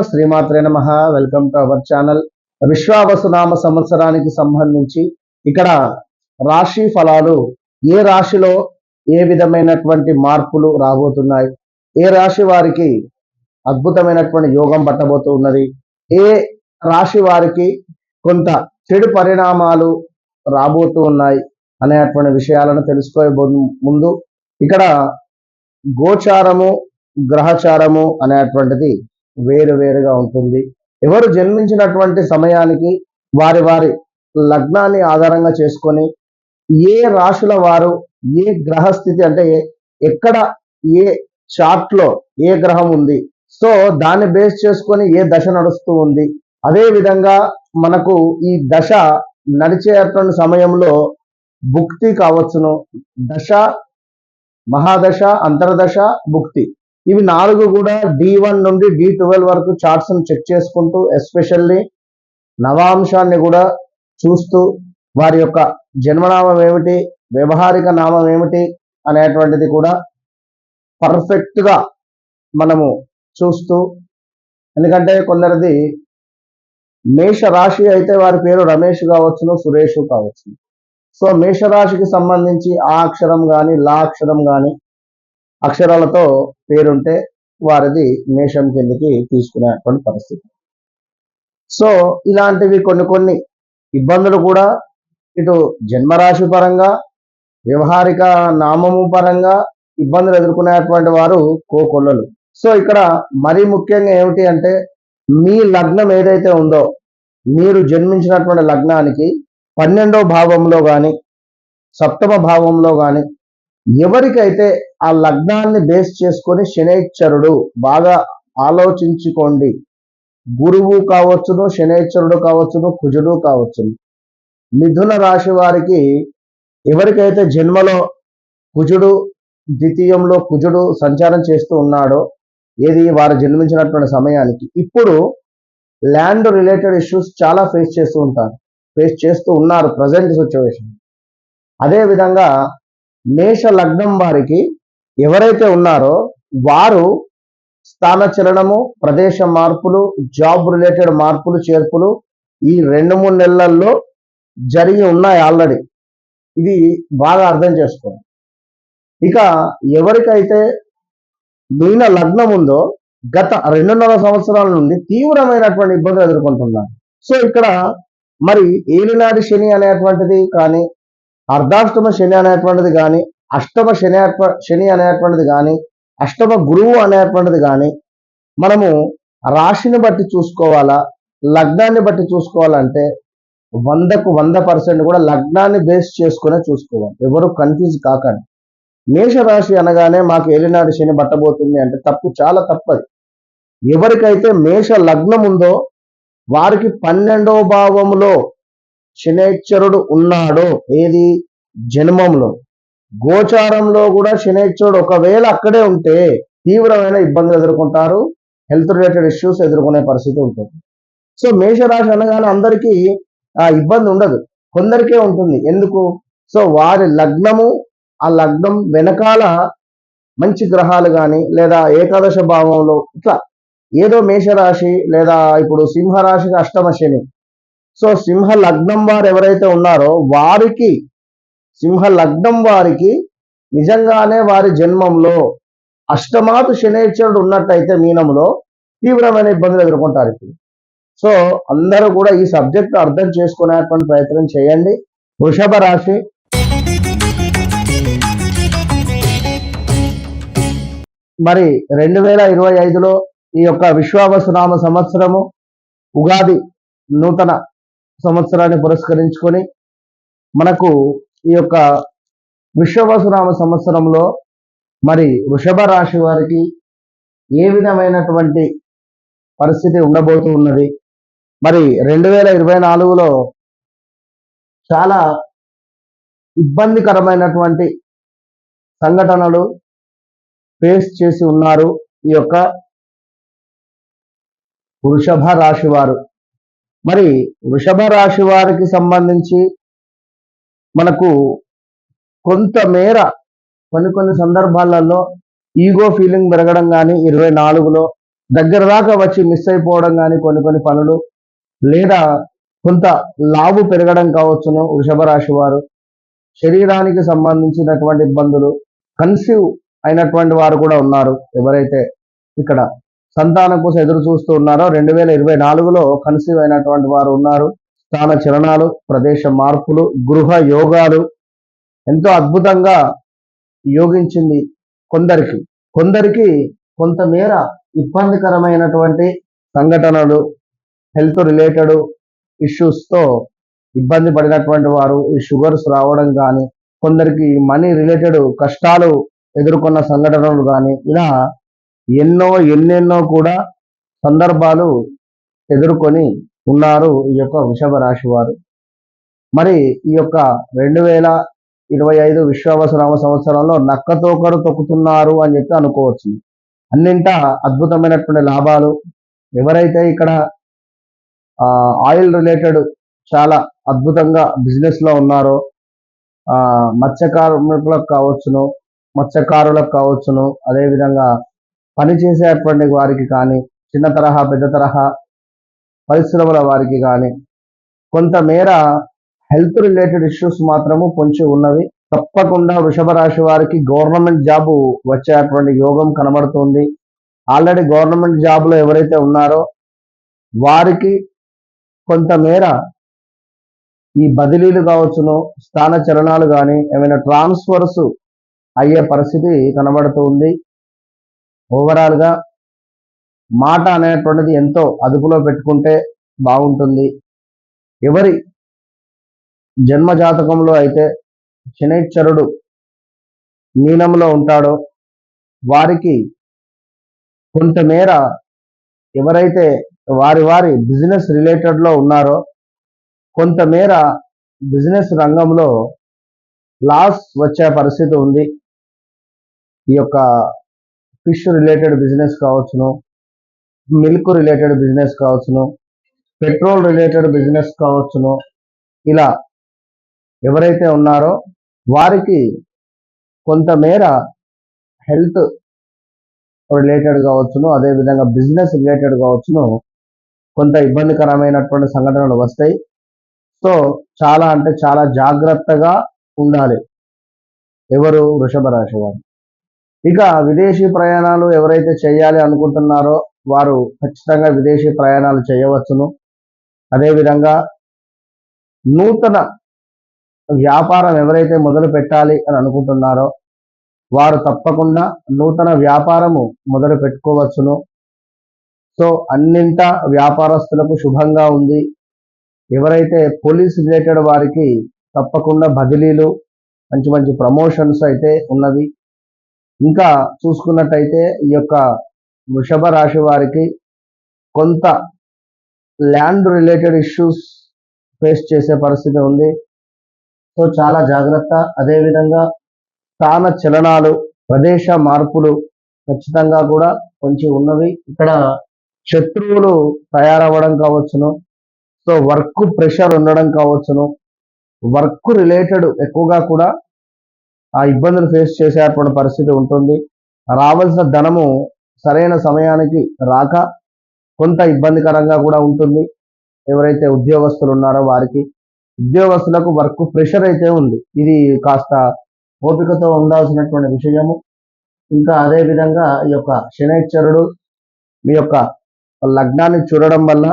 శ్రీమాత్రే నమః. Welcome to our channel. విశ్వావసునామ సంవత్సరానికి సంబంధించి ఇక్కడ రాశి ఫలాలు, ఏ రాశిలో ఏ విధమైనటువంటి మార్పులు రాబోతున్నాయి, ఏ రాశి వారికి అద్భుతమైనటువంటి యోగం పట్టబోతూ ఉన్నది, ఏ రాశి వారికి కొంత చెడు పరిణామాలు రాబోతూ ఉన్నాయి అనేటువంటి విషయాలను తెలుసుకోే ముందు ఇక్కడ గోచారము, గ్రహచారము అనేటువంటిది వేరువేరుగా ఉంటుంది. ఎవరు జన్మించినటువంటి సమయానికి వారి వారి లగ్నాన్ని ఆధారంగా చేసుకొని ఏ రాశుల వారు ఏ గ్రహస్థితి అంటే ఎక్కడ ఏ చార్ట్లో ఏ గ్రహం ఉంది, సో దాన్ని బేస్ చేసుకొని ఏ దశ నడుస్తూ ఉంది, అదే విధంగా మనకు ఈ దశ నడిచేటువంటి సమయంలో భుక్తి కావచ్చును, దశ, మహాదశ, అంతర్దశ, భుక్తి, ఇవి 4 కూడా D1 నుండి D12 వరకు చార్ట్స్ చెక్ చేసుకుంటూ ఎస్పెషల్లీ నవాంశాన్ని కూడా చూస్తూ వారి యొక్క జన్మనామం ఏమిటి, వ్యవహారిక నామం ఏమిటి అనేటువంటిది కూడా పర్ఫెక్ట్గా మనము చూస్తూ, ఎందుకంటే కొందరిది మేష రాశి అయితే వారి పేరు రమేష్ కావచ్చును, సురేష్ కావచ్చు. సో మేషరాశికి సంబంధించి ఆ అక్షరం కానీ లా అక్షరం కానీ అక్షరాలతో పేరుంటే వారిది మేషం కిందకి తీసుకునేటువంటి పరిస్థితి. సో ఇలాంటివి కొన్ని ఇబ్బందులు కూడా ఇటు జన్మరాశి పరంగా వ్యవహారిక నామము పరంగా ఇబ్బందులు ఎదుర్కొనేటువంటి వారు కోకొల్లలు. సో ఇక్కడ మరీ ముఖ్యంగా ఏమిటి అంటే, మీ లగ్నం ఏదైతే ఉందో, మీరు జన్మించినటువంటి లగ్నానికి 12వ భావంలో కానీ 7వ భావంలో కానీ ఎవరికైతే ఆ లగ్నాన్ని బేస్ చేసుకొని శనైశ్చరుడు, బాగా ఆలోచించుకోండి, గురువు కావచ్చును, శనైశ్చరుడు కావచ్చును, కుజుడు కావచ్చును. మిథున రాశి వారికి ఎవరికైతే జన్మలో కుజుడు, ద్వితీయంలో కుజుడు సంచారం చేస్తూ ఉన్నాడో, ఏది వారు జన్మించినటువంటి సమయానికి, ఇప్పుడు ల్యాండ్ రిలేటెడ్ ఇష్యూస్ చాలా ఫేస్ చేస్తూ ఉన్నారు ప్రజెంట్ సిచ్యువేషన్. అదేవిధంగా మేష లగ్నం వారికి ఎవరైతే ఉన్నారో వారు స్థానచలనము, ప్రదేశ మార్పులు, జాబ్ రిలేటెడ్ మార్పులు, చేర్పులు ఈ 2-3 నెలల్లో జరిగి ఉన్నాయి ఆల్రెడీ. ఇది బాగా అర్థం చేసుకోండి. ఇక ఎవరికైతే మీన లగ్నం ఉందో గత 2.5 సంవత్సరాల నుండి తీవ్రమైనటువంటి ఇబ్బందులు ఎదుర్కొంటున్నారు. సో ఇక్కడ మరి ఏలినాటి శని అనేటువంటిది కానీ, అర్ధాష్టమ శని అనేటువంటిది కానీ, అష్టమ శని అనేటువంటిది కానీ, అష్టమ గురువు అనేటువంటిది కానీ, మనము రాశిని బట్టి చూసుకోవాలా, లగ్నాన్ని బట్టి చూసుకోవాలంటే 100కు 100% కూడా లగ్నాన్ని బేస్ చేసుకునే చూసుకోవాలి. ఎవరు కన్ఫ్యూజ్ కాకండి. మేషరాశి అనగానే మాకు ఏలినాటి శని పట్టబోతుంది అంటే తప్పు, చాలా తప్పది. ఎవరికైతే మేష లగ్నం ఉందో వారికి 12వ భావంలో శనైశ్చరుడు ఉన్నాడో, ఏది జన్మంలో, గోచారంలో కూడా శనైశ్వరుడు ఒకవేళ అక్కడే ఉంటే తీవ్రమైన ఇబ్బందులు ఎదుర్కొంటారు, హెల్త్ రిలేటెడ్ ఇష్యూస్ ఎదుర్కొనే పరిస్థితి ఉంటుంది. సో మేషరాశి అనగానే అందరికీ ఆ ఇబ్బంది ఉండదు, కొందరికే ఉంటుంది. ఎందుకు? సో వారి లగ్నము, ఆ లగ్నం వెనకాల మంచి గ్రహాలు కానీ, లేదా ఏకాదశ భావంలో ఇట్లా ఏదో మేషరాశి, లేదా ఇప్పుడు సింహరాశికి అష్టమ శని. సో సింహ లగ్నం వారు ఎవరైతే ఉన్నారో వారికి, సింహ లగ్నం వారికి నిజంగానే వారి జన్మంలో అష్టమాతు శనైశ్వరుడు ఉన్నట్టయితే మీనంలో తీవ్రమైన ఇబ్బందులు ఎదుర్కొంటారు ఇప్పుడు. సో అందరూ కూడా ఈ సబ్జెక్ట్ అర్థం చేసుకునేటువంటి ప్రయత్నం చేయండి. వృషభ రాశి, మరి 2025లో ఈ యొక్క విశ్వావసునామ సంవత్సరము, ఉగాది నూతన సంవత్సరాన్ని పురస్కరించుకొని మనకు ఈ యొక్క విశ్వావసునామ సంవత్సరంలో మరి వృషభ రాశి వారికి ఏ విధమైనటువంటి పరిస్థితి ఉండబోతూ ఉన్నది, మరి 2024లో చాలా ఇబ్బందికరమైనటువంటి సంఘటనలు ఫేస్ చేసి ఉన్నారు ఈ యొక్క వృషభ రాశి వారు. మరి వృషభ రాశి వారికి సంబంధించి మనకు కొంతమేర కొన్ని సందర్భాలలో ఈగో ఫీలింగ్ పెరగడం కానీ 24లో, దగ్గర దాకా వచ్చి మిస్ అయిపోవడం కానీ కొన్ని పనులు, లేదా కొంత లావు పెరగడం కావచ్చును వృషభ రాశి వారు, శరీరానికి సంబంధించినటువంటి ఇబ్బందులు, కన్సీవ్ అయినటువంటి వారు కూడా ఉన్నారు. ఎవరైతే ఇక్కడ సంతానం కోసం ఎదురు చూస్తూ ఉన్నారో 2024లో కన్సీవ్ అయినటువంటి వారు ఉన్నారు. స్థాన చలనాలు, ప్రదేశ మార్పులు, గృహ యోగాలు ఎంతో అద్భుతంగా యోగించింది కొందరికి. కొందరికి కొంతమేర ఇబ్బందికరమైనటువంటి సంఘటనలు, హెల్త్ రిలేటెడ్ ఇష్యూస్తో ఇబ్బంది పడినటువంటి వారు, ఈ షుగర్స్ రావడం కానీ, కొందరికి మనీ రిలేటెడ్ కష్టాలు ఎదుర్కొన్న సంఘటనలు కానీ, ఇలా ఎన్నెన్నో కూడా సందర్భాలు ఎదుర్కొని ఉన్నారు ఈ యొక్క వృషభ రాశి వారు. మరి ఈ యొక్క 2025 విశ్వావసునామ సంవత్సరంలో నక్కతోకరు తొక్కుతున్నారు అని చెప్పి అనుకోవచ్చు. అన్నింటా అద్భుతమైనటువంటి లాభాలు. ఎవరైతే ఇక్కడ ఆయిల్ రిలేటెడ్ చాలా అద్భుతంగా బిజినెస్ లో ఉన్నారో, మత్స్యకారులకు కావచ్చును, అదేవిధంగా పనిచేసేటువంటి వారికి కానీ, చిన్న తరహా పెద్ద తరహా పరిశ్రమల వారికి కానీ కొంతమేర హెల్త్ రిలేటెడ్ ఇష్యూస్ మాత్రము పొంచి ఉన్నవి. తప్పకుండా వృషభ రాశి వారికి గవర్నమెంట్ జాబ్ వచ్చేటువంటి యోగం కనబడుతుంది. ఆల్రెడీ గవర్నమెంట్ జాబ్లో ఎవరైతే ఉన్నారో వారికి కొంతమేర ఈ బదిలీలు కావచ్చును, స్థాన చలనాలు కానీ, ఏమైనా ట్రాన్స్ఫర్స్ అయ్యే పరిస్థితి కనబడుతుంది. ఓవరాల్గా మాట అనేటువంటిది ఎంతో అదుపులో పెట్టుకుంటే బాగుంటుంది. ఎవరి జన్మ జాతకంలో అయితే శనైశ్చరుడు మీనంలో ఉంటాడో వారికి కొంతమేర ఎవరైతే వారి బిజినెస్ రిలేటెడ్లో ఉన్నారో కొంతమేర బిజినెస్ రంగంలో లాస్ వచ్చే పరిస్థితి ఉంది. ఈ యొక్క ఫిష్ రిలేటెడ్ బిజినెస్ కావచ్చును, మిల్క్ రిలేటెడ్ బిజినెస్ కావచ్చును, పెట్రోల్ రిలేటెడ్ బిజినెస్ కావచ్చును, ఇలా ఎవరైతే ఉన్నారో వారికి కొంతమేర హెల్త్ రిలేటెడ్ కావచ్చును, అదేవిధంగా బిజినెస్ రిలేటెడ్ కావచ్చును, కొంత ఇబ్బందికరమైనటువంటి సంఘటనలు వస్తాయి. సో చాలా అంటే చాలా జాగ్రత్తగా ఉండాలి ఎవరు వృషభ రాశి వారు. ఇక విదేశీ ప్రయాణాలు ఎవరైతే చేయాలి అనుకుంటున్నారో వారు ఖచ్చితంగా విదేశీ ప్రయాణాలు చేయవచ్చును. అదేవిధంగా నూతన వ్యాపారం ఎవరైతే మొదలు పెట్టాలి అని అనుకుంటున్నారో వారు తప్పకుండా నూతన వ్యాపారము మొదలు పెట్టుకోవచ్చును. సో అన్నింటా వ్యాపారస్తులకు శుభంగా ఉంది. ఎవరైతే పోలీస్ రిలేటెడ్ వారికి తప్పకుండా బదిలీలు, మంచి ప్రమోషన్స్ అయితే ఉన్నవి. ఇంకా చూసుకున్నట్టయితే ఈ యొక్క వృషభ రాశి వారికి కొంత ల్యాండ్ రిలేటెడ్ ఇష్యూస్ ఫేస్ చేసే పరిస్థితి ఉంది. సో చాలా జాగ్రత్త. అదేవిధంగా స్థాన చలనాలు, ప్రదేశ మార్పులు ఖచ్చితంగా కూడా కొంచెం ఉన్నవి. ఇక్కడ శత్రువులు తయారవ్వడం కావచ్చును, సో వర్క్ ప్రెషర్ ఉండడం కావచ్చును, వర్క్ రిలేటెడ్ ఎక్కువగా కూడా ఆ ఇబ్బందులు ఫేస్ చేసేటువంటి పరిస్థితి ఉంటుంది. రావాల్సిన ధనము సరైన సమయానికి రాక కొంత ఇబ్బందికరంగా కూడా ఉంటుంది. ఎవరైతే ఉద్యోగస్తులు ఉన్నారో వారికి, ఉద్యోగస్తులకు వర్క్ ప్రెషర్ అయితే ఉంది. ఇది కాస్త ఓపికతో ఉండాల్సినటువంటి విషయము. ఇంకా అదే విధంగా ఈ యొక్క శనైశ్చరుడు మీ యొక్క లగ్నాన్ని చూడడం వల్ల